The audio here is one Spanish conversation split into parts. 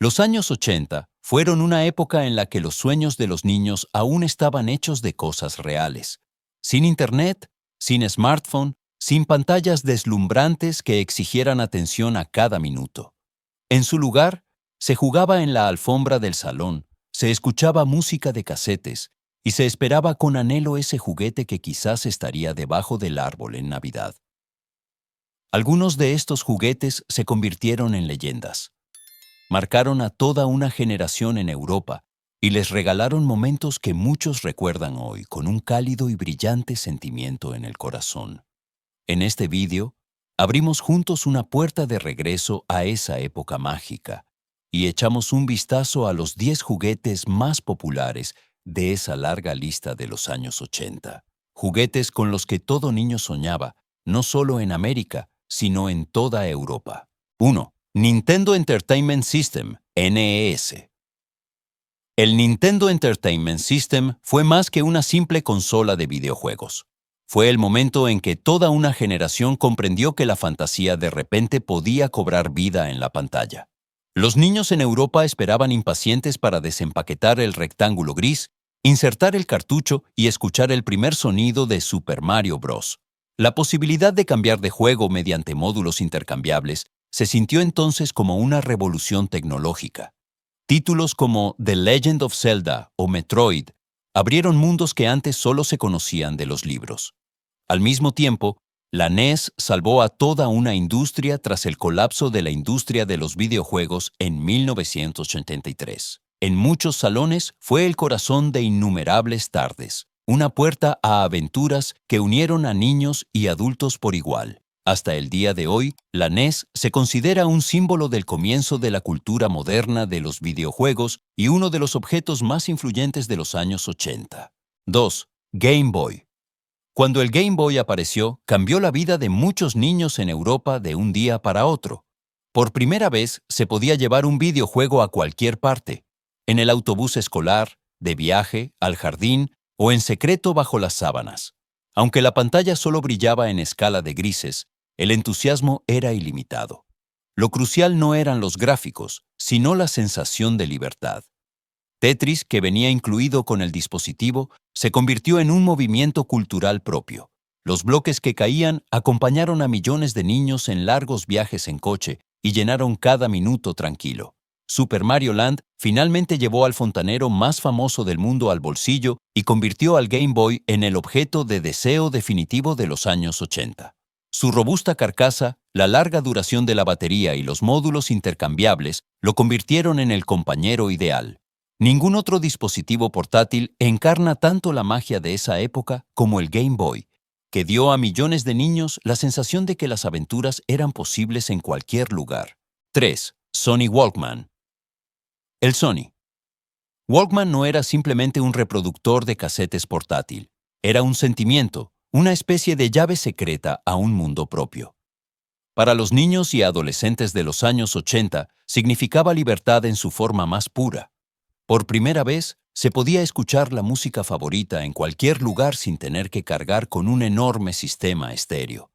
Los años 80 fueron una época en la que los sueños de los niños aún estaban hechos de cosas reales. Sin internet, sin smartphone, sin pantallas deslumbrantes que exigieran atención a cada minuto. En su lugar, se jugaba en la alfombra del salón, se escuchaba música de casetes y se esperaba con anhelo ese juguete que quizás estaría debajo del árbol en Navidad. Algunos de estos juguetes se convirtieron en leyendas. Marcaron a toda una generación en Europa y les regalaron momentos que muchos recuerdan hoy con un cálido y brillante sentimiento en el corazón. En este vídeo, abrimos juntos una puerta de regreso a esa época mágica y echamos un vistazo a los 10 juguetes más populares de esa larga lista de los años 80. Juguetes con los que todo niño soñaba, no solo en América, sino en toda Europa. 1. Nintendo Entertainment System, NES. El Nintendo Entertainment System fue más que una simple consola de videojuegos. Fue el momento en que toda una generación comprendió que la fantasía de repente podía cobrar vida en la pantalla. Los niños en Europa esperaban impacientes para desempaquetar el rectángulo gris, insertar el cartucho y escuchar el primer sonido de Super Mario Bros. La posibilidad de cambiar de juego mediante módulos intercambiables se sintió entonces como una revolución tecnológica. Títulos como The Legend of Zelda o Metroid abrieron mundos que antes solo se conocían de los libros. Al mismo tiempo, la NES salvó a toda una industria tras el colapso de la industria de los videojuegos en 1983. En muchos salones fue el corazón de innumerables tardes, una puerta a aventuras que unieron a niños y adultos por igual. Hasta el día de hoy, la NES se considera un símbolo del comienzo de la cultura moderna de los videojuegos y uno de los objetos más influyentes de los años 80. 2. Game Boy. Cuando el Game Boy apareció, cambió la vida de muchos niños en Europa de un día para otro. Por primera vez, se podía llevar un videojuego a cualquier parte, en el autobús escolar, de viaje, al jardín o en secreto bajo las sábanas. Aunque la pantalla solo brillaba en escala de grises, el entusiasmo era ilimitado. Lo crucial no eran los gráficos, sino la sensación de libertad. Tetris, que venía incluido con el dispositivo, se convirtió en un movimiento cultural propio. Los bloques que caían acompañaron a millones de niños en largos viajes en coche y llenaron cada minuto tranquilo. Super Mario Land finalmente llevó al fontanero más famoso del mundo al bolsillo y convirtió al Game Boy en el objeto de deseo definitivo de los años 80. Su robusta carcasa, la larga duración de la batería y los módulos intercambiables lo convirtieron en el compañero ideal. Ningún otro dispositivo portátil encarna tanto la magia de esa época como el Game Boy, que dio a millones de niños la sensación de que las aventuras eran posibles en cualquier lugar. 3. Sony Walkman. El Sony. Walkman no era simplemente un reproductor de casetes portátil, era un sentimiento, una especie de llave secreta a un mundo propio. Para los niños y adolescentes de los años 80, significaba libertad en su forma más pura. Por primera vez, se podía escuchar la música favorita en cualquier lugar sin tener que cargar con un enorme sistema estéreo.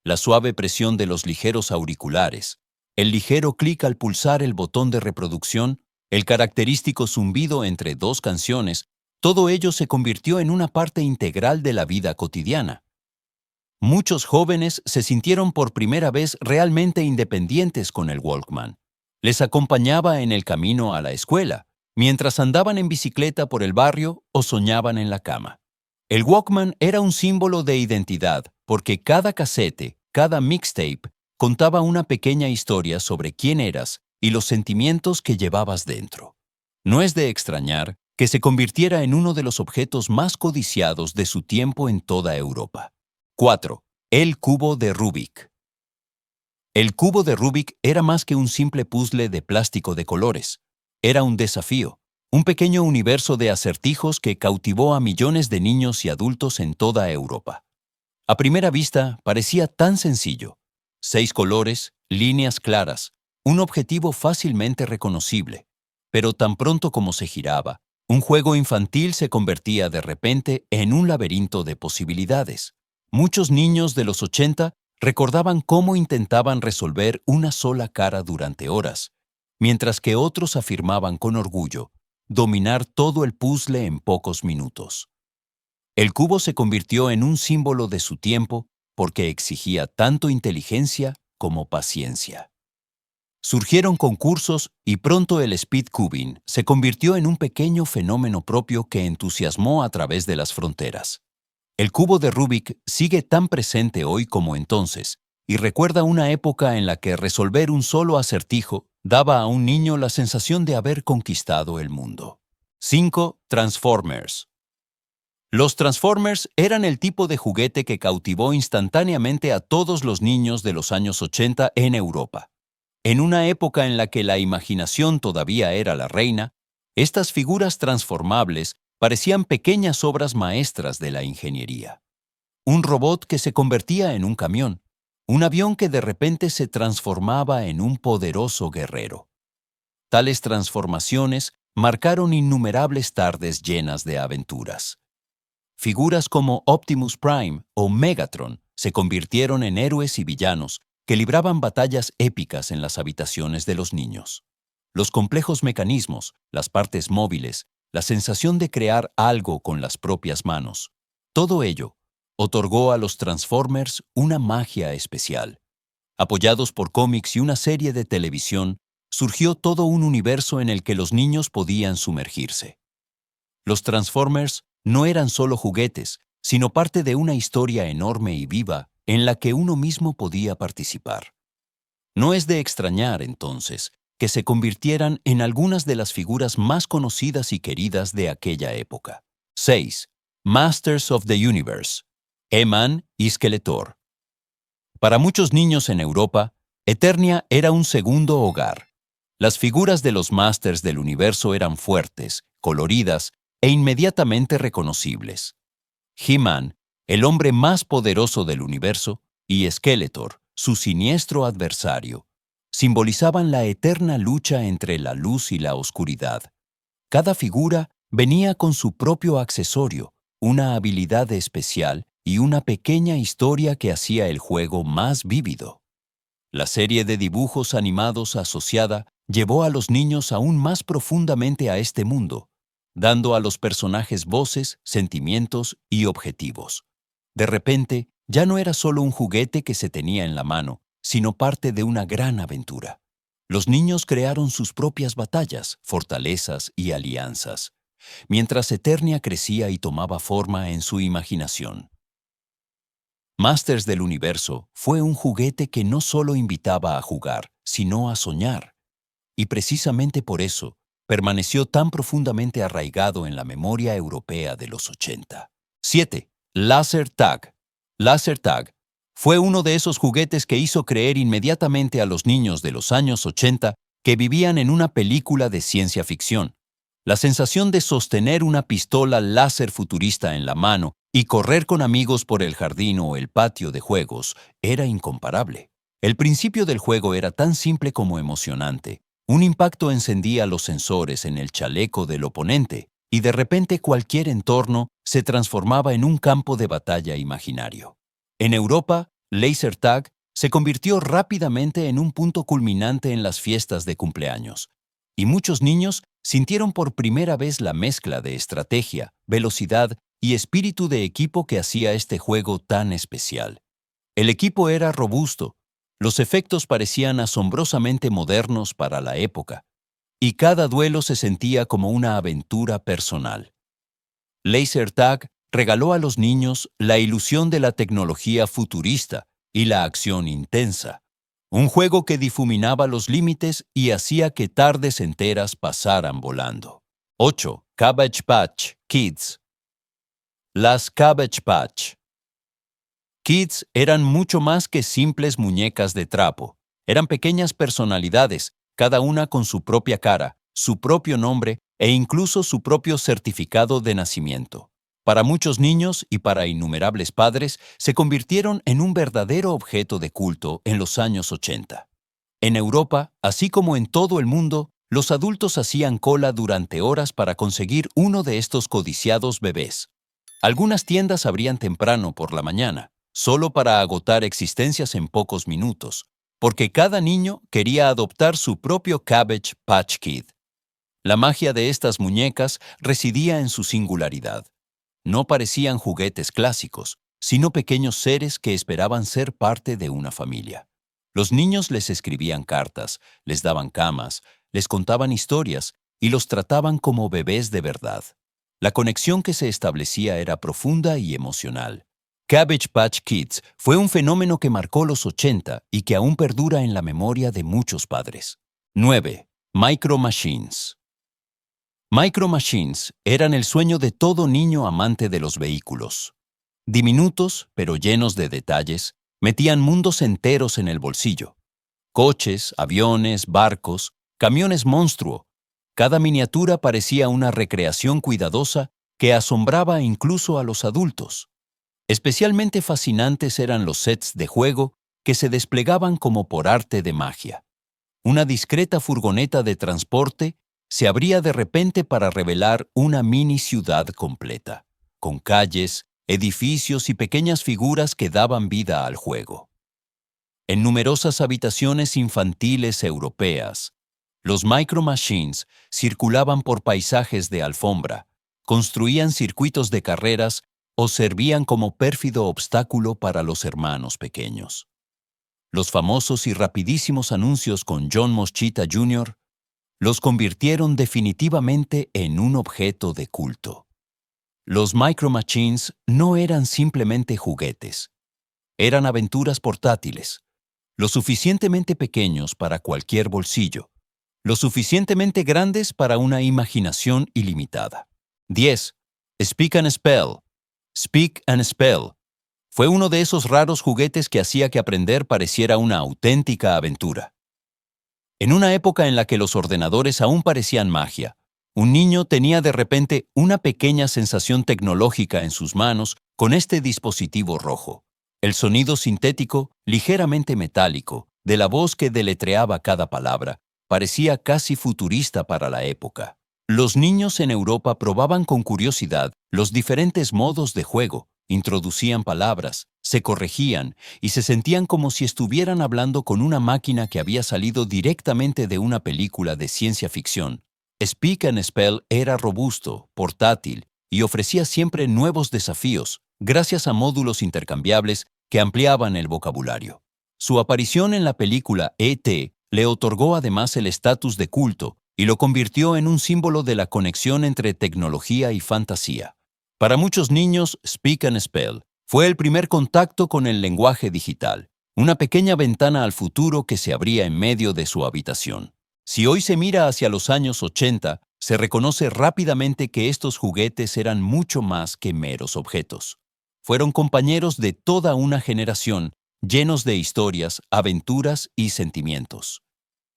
La suave presión de los ligeros auriculares, el ligero clic al pulsar el botón de reproducción, el característico zumbido entre dos canciones, todo ello se convirtió en una parte integral de la vida cotidiana. Muchos jóvenes se sintieron por primera vez realmente independientes con el Walkman. Les acompañaba en el camino a la escuela, mientras andaban en bicicleta por el barrio o soñaban en la cama. El Walkman era un símbolo de identidad porque cada casete, cada mixtape, contaba una pequeña historia sobre quién eras y los sentimientos que llevabas dentro. No es de extrañar que se convirtiera en uno de los objetos más codiciados de su tiempo en toda Europa. 4. El cubo de Rubik. El cubo de Rubik era más que un simple puzzle de plástico de colores. Era un desafío, un pequeño universo de acertijos que cautivó a millones de niños y adultos en toda Europa. A primera vista, parecía tan sencillo. 6 colores, líneas claras, un objetivo fácilmente reconocible. Pero tan pronto como se giraba, un juego infantil se convertía de repente en un laberinto de posibilidades. Muchos niños de los 80 recordaban cómo intentaban resolver una sola cara durante horas, mientras que otros afirmaban con orgullo dominar todo el puzzle en pocos minutos. El cubo se convirtió en un símbolo de su tiempo porque exigía tanto inteligencia como paciencia. Surgieron concursos y pronto el speed cubing se convirtió en un pequeño fenómeno propio que entusiasmó a través de las fronteras. El cubo de Rubik sigue tan presente hoy como entonces y recuerda una época en la que resolver un solo acertijo daba a un niño la sensación de haber conquistado el mundo. 5. Transformers. Los Transformers eran el tipo de juguete que cautivó instantáneamente a todos los niños de los años 80 en Europa. En una época en la que la imaginación todavía era la reina, estas figuras transformables parecían pequeñas obras maestras de la ingeniería. Un robot que se convertía en un camión, un avión que de repente se transformaba en un poderoso guerrero. Tales transformaciones marcaron innumerables tardes llenas de aventuras. Figuras como Optimus Prime o Megatron se convirtieron en héroes y villanos que libraban batallas épicas en las habitaciones de los niños. Los complejos mecanismos, las partes móviles, la sensación de crear algo con las propias manos, todo ello otorgó a los Transformers una magia especial. Apoyados por cómics y una serie de televisión, surgió todo un universo en el que los niños podían sumergirse. Los Transformers no eran solo juguetes, sino parte de una historia enorme y viva en la que uno mismo podía participar. No es de extrañar, entonces, que se convirtieran en algunas de las figuras más conocidas y queridas de aquella época. 6. Masters of the Universe. He-Man y Skeletor. Para muchos niños en Europa, Eternia era un segundo hogar. Las figuras de los Masters del Universo eran fuertes, coloridas e inmediatamente reconocibles. He-Man, el hombre más poderoso del universo, y Skeletor, su siniestro adversario, simbolizaban la eterna lucha entre la luz y la oscuridad. Cada figura venía con su propio accesorio, una habilidad especial y una pequeña historia que hacía el juego más vívido. La serie de dibujos animados asociada llevó a los niños aún más profundamente a este mundo, dando a los personajes voces, sentimientos y objetivos. De repente, ya no era solo un juguete que se tenía en la mano, sino parte de una gran aventura. Los niños crearon sus propias batallas, fortalezas y alianzas, mientras Eternia crecía y tomaba forma en su imaginación. Masters del Universo fue un juguete que no solo invitaba a jugar, sino a soñar. Y precisamente por eso, permaneció tan profundamente arraigado en la memoria europea de los 80. 7. Laser Tag. Laser Tag fue uno de esos juguetes que hizo creer inmediatamente a los niños de los años 80 que vivían en una película de ciencia ficción. La sensación de sostener una pistola láser futurista en la mano y correr con amigos por el jardín o el patio de juegos era incomparable. El principio del juego era tan simple como emocionante. Un impacto encendía los sensores en el chaleco del oponente y de repente cualquier entorno se transformaba en un campo de batalla imaginario. En Europa, Laser Tag se convirtió rápidamente en un punto culminante en las fiestas de cumpleaños, y muchos niños sintieron por primera vez la mezcla de estrategia, velocidad y espíritu de equipo que hacía este juego tan especial. El equipo era robusto, los efectos parecían asombrosamente modernos para la época, y cada duelo se sentía como una aventura personal. Laser Tag regaló a los niños la ilusión de la tecnología futurista y la acción intensa, un juego que difuminaba los límites y hacía que tardes enteras pasaran volando. 8. Cabbage Patch Kids. Las Cabbage Patch Kids eran mucho más que simples muñecas de trapo. Eran pequeñas personalidades, cada una con su propia cara, su propio nombre e incluso su propio certificado de nacimiento. Para muchos niños y para innumerables padres, se convirtieron en un verdadero objeto de culto en los años 80. En Europa, así como en todo el mundo, los adultos hacían cola durante horas para conseguir uno de estos codiciados bebés. Algunas tiendas abrían temprano por la mañana, solo para agotar existencias en pocos minutos, porque cada niño quería adoptar su propio Cabbage Patch Kid. La magia de estas muñecas residía en su singularidad. No parecían juguetes clásicos, sino pequeños seres que esperaban ser parte de una familia. Los niños les escribían cartas, les daban camas, les contaban historias y los trataban como bebés de verdad. La conexión que se establecía era profunda y emocional. Cabbage Patch Kids fue un fenómeno que marcó los 80 y que aún perdura en la memoria de muchos padres. 9. Micro Machines. Micro Machines eran el sueño de todo niño amante de los vehículos. Diminutos, pero llenos de detalles, metían mundos enteros en el bolsillo. Coches, aviones, barcos, camiones monstruo. Cada miniatura parecía una recreación cuidadosa que asombraba incluso a los adultos. Especialmente fascinantes eran los sets de juego que se desplegaban como por arte de magia. Una discreta furgoneta de transporte se abría de repente para revelar una mini ciudad completa, con calles, edificios y pequeñas figuras que daban vida al juego. En numerosas habitaciones infantiles europeas, los Micro Machines circulaban por paisajes de alfombra, construían circuitos de carreras o servían como pérfido obstáculo para los hermanos pequeños. Los famosos y rapidísimos anuncios con John Moschita Jr. los convirtieron definitivamente en un objeto de culto. Los Micro Machines no eran simplemente juguetes, eran aventuras portátiles, lo suficientemente pequeños para cualquier bolsillo, lo suficientemente grandes para una imaginación ilimitada. 10. Speak and Spell. Speak and Spell. Fue uno de esos raros juguetes que hacía que aprender pareciera una auténtica aventura. En una época en la que los ordenadores aún parecían magia, un niño tenía de repente una pequeña sensación tecnológica en sus manos con este dispositivo rojo. El sonido sintético, ligeramente metálico, de la voz que deletreaba cada palabra, parecía casi futurista para la época. Los niños en Europa probaban con curiosidad los diferentes modos de juego, introducían palabras, se corregían y se sentían como si estuvieran hablando con una máquina que había salido directamente de una película de ciencia ficción. Speak and Spell era robusto, portátil y ofrecía siempre nuevos desafíos, gracias a módulos intercambiables que ampliaban el vocabulario. Su aparición en la película E.T. le otorgó además el estatus de culto y lo convirtió en un símbolo de la conexión entre tecnología y fantasía. Para muchos niños, Speak and Spell fue el primer contacto con el lenguaje digital, una pequeña ventana al futuro que se abría en medio de su habitación. Si hoy se mira hacia los años 80, se reconoce rápidamente que estos juguetes eran mucho más que meros objetos. Fueron compañeros de toda una generación, llenos de historias, aventuras y sentimientos.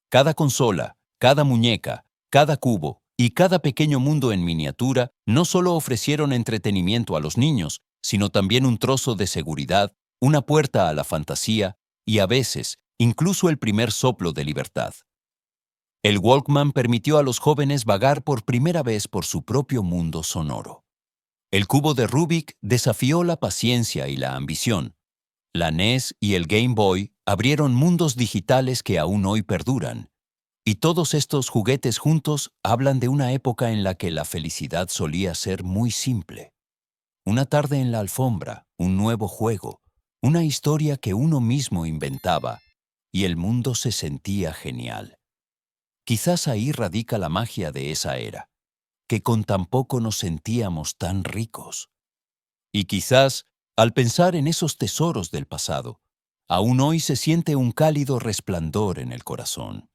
Cada consola, cada muñeca, cada cubo y cada pequeño mundo en miniatura no solo ofrecieron entretenimiento a los niños, sino también un trozo de seguridad, una puerta a la fantasía y a veces incluso el primer soplo de libertad. El Walkman permitió a los jóvenes vagar por primera vez por su propio mundo sonoro. El cubo de Rubik desafió la paciencia y la ambición. La NES y el Game Boy abrieron mundos digitales que aún hoy perduran. Y todos estos juguetes juntos hablan de una época en la que la felicidad solía ser muy simple. Una tarde en la alfombra, un nuevo juego, una historia que uno mismo inventaba, y el mundo se sentía genial. Quizás ahí radica la magia de esa era, que con tan poco nos sentíamos tan ricos. Y quizás, al pensar en esos tesoros del pasado, aún hoy se siente un cálido resplandor en el corazón.